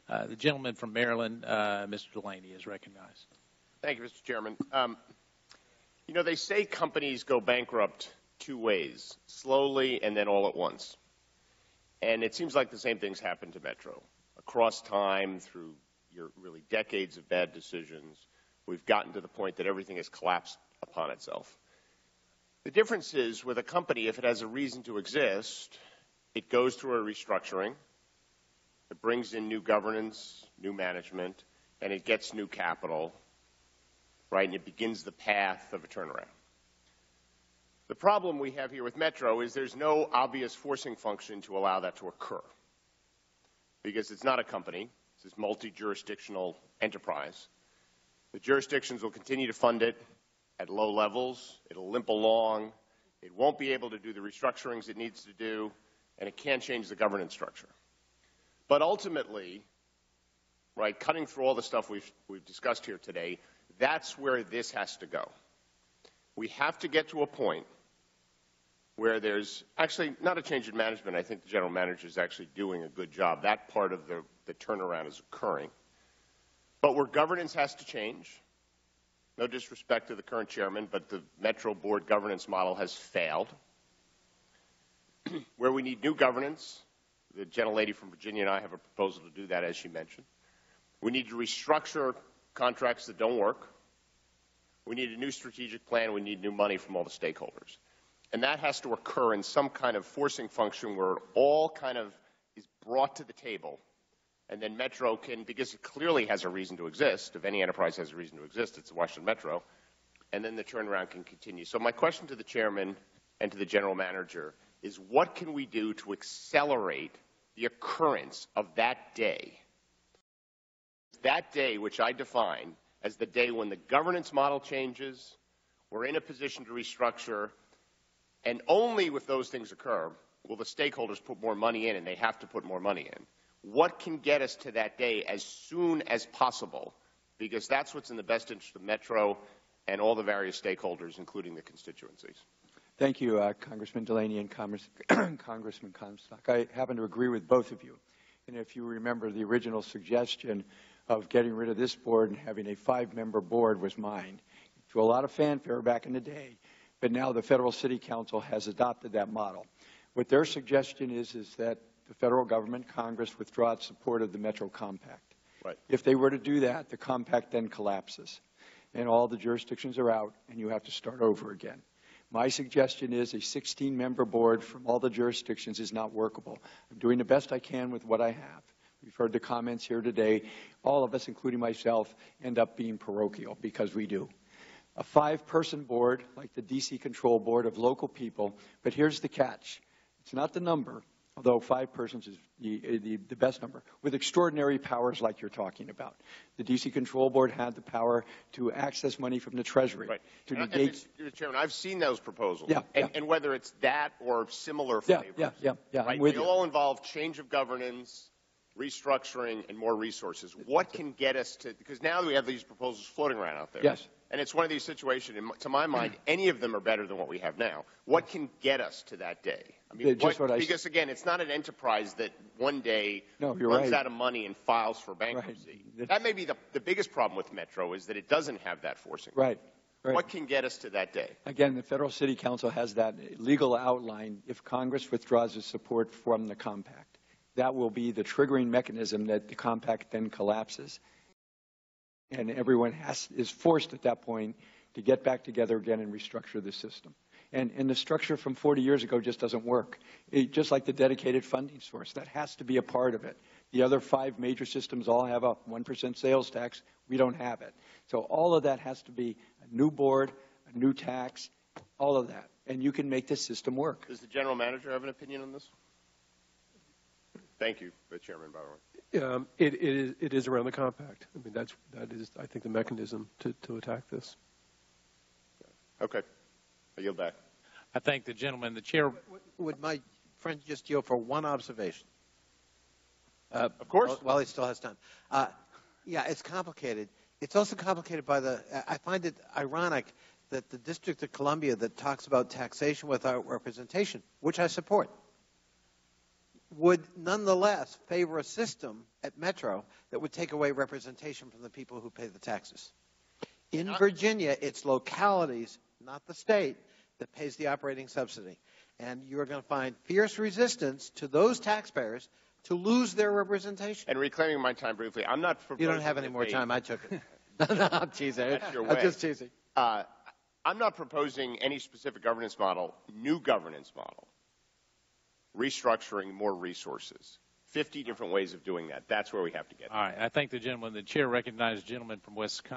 The gentleman from Maryland, Mr. Delaney, is recognized. Thank you, Mr. Chairman. You know, they say companies go bankrupt two ways, slowly and then all at once. And it seems like the same things happen to Metro. Across time, through your really decades of bad decisions, we've gotten to the point that everything has collapsed upon itself. The difference is with a company, if it has a reason to exist, it goes through a restructuring, it brings in new governance, new management, and it gets new capital, right, and it begins the path of a turnaround. The problem we have here with Metro is there's no obvious forcing function to allow that to occur, because it's not a company, it's this multi-jurisdictional enterprise. The jurisdictions will continue to fund it at low levels, it'll limp along, it won't be able to do the restructurings it needs to do, and it can't change the governance structure. But ultimately, right, cutting through all the stuff we've discussed here today, that's where this has to go. We have to get to a point where there's actually not a change in management. I think the general manager is actually doing a good job. That part of the turnaround is occurring. But where governance has to change, no disrespect to the current chairman, but the Metro Board governance model has failed. Where we need new governance, the gentlelady from Virginia and I have a proposal to do that, as she mentioned. We need to restructure contracts that don't work. We need a new strategic plan. We need new money from all the stakeholders. And that has to occur in some kind of forcing function where it all kind of is brought to the table. And then Metro can, because it clearly has a reason to exist, if any enterprise has a reason to exist, it's the Washington Metro, and then the turnaround can continue. So my question to the chairman and to the general manager is, what can we do to accelerate the occurrence of that day? That day, which I define as the day when the governance model changes, we're in a position to restructure, and only if those things occur will the stakeholders put more money in, and they have to put more money in. What can get us to that day as soon as possible? Because that's what's in the best interest of Metro and all the various stakeholders, including the constituencies. Thank you, Congressman Delaney and Congressman Comstock. I happen to agree with both of you. And if you remember, the original suggestion of getting rid of this board and having a 5-member board was mine, to a lot of fanfare back in the day. But now the Federal City Council has adopted that model. What their suggestion is that the federal government, Congress, withdraw its support of the Metro Compact. Right. If they were to do that, the compact then collapses, and all the jurisdictions are out, and you have to start over again. My suggestion is a 16-member board from all the jurisdictions is not workable. I'm doing the best I can with what I have. We've heard the comments here today. All of us, including myself, end up being parochial because we do. A 5-person board, like the D.C. Control Board of local people, but here's the catch. It's not the number, although 5 persons is the best number, with extraordinary powers like you're talking about. The D.C. Control Board had the power to access money from the Treasury. Right. To negate. Mr. Chairman, I've seen those proposals. Yeah, and whether it's that or similar flavors. Yeah. Right? They all involve change of governance, restructuring, and more resources. What can get us to, because now we have these proposals floating around out there. Yes. And it's one of these situations, to my mind, any of them are better than what we have now. What can get us to that day? I mean, because, again, it's not an enterprise that one day runs out of money and files for bankruptcy. Right. That may be the biggest problem with Metro, is that it doesn't have that forcing. Right. What can get us to that day? Again, the Federal City Council has that legal outline if Congress withdraws its support from the compact. That will be the triggering mechanism that the compact then collapses. And everyone is forced at that point to get back together again and restructure the system. And the structure from 40 years ago just doesn't work. Just like the dedicated funding source, that has to be a part of it. The other 5 major systems all have a 1% sales tax. We don't have it. So all of that has to be a new board, a new tax, all of that. And you can make this system work. Does the general manager have an opinion on this? Thank you, the chairman, by the way. It is around the compact. I mean, that is, I think, the mechanism to attack this. Okay. I yield back. I thank the gentleman. The chair. Would my friend just yield for one observation? Of course. While he still has time. Yeah, it's complicated. It's also complicated by I find it ironic that the District of Columbia that talks about taxation without representation, which I support, would nonetheless favor a system at Metro that would take away representation from the people who pay the taxes. In Virginia, it's localities, not the state, that pays the operating subsidy. And you're going to find fierce resistance to those taxpayers to lose their representation. And reclaiming my time briefly, I'm not proposing... You don't have any more time. I took it. No, I'm teasing. That's your I'm way. just teasing. I'm not proposing any specific governance model, new governance model, restructuring more resources. 50 different ways of doing that. That's where we have to get. All right. I think the chair recognizes the gentleman from Wisconsin.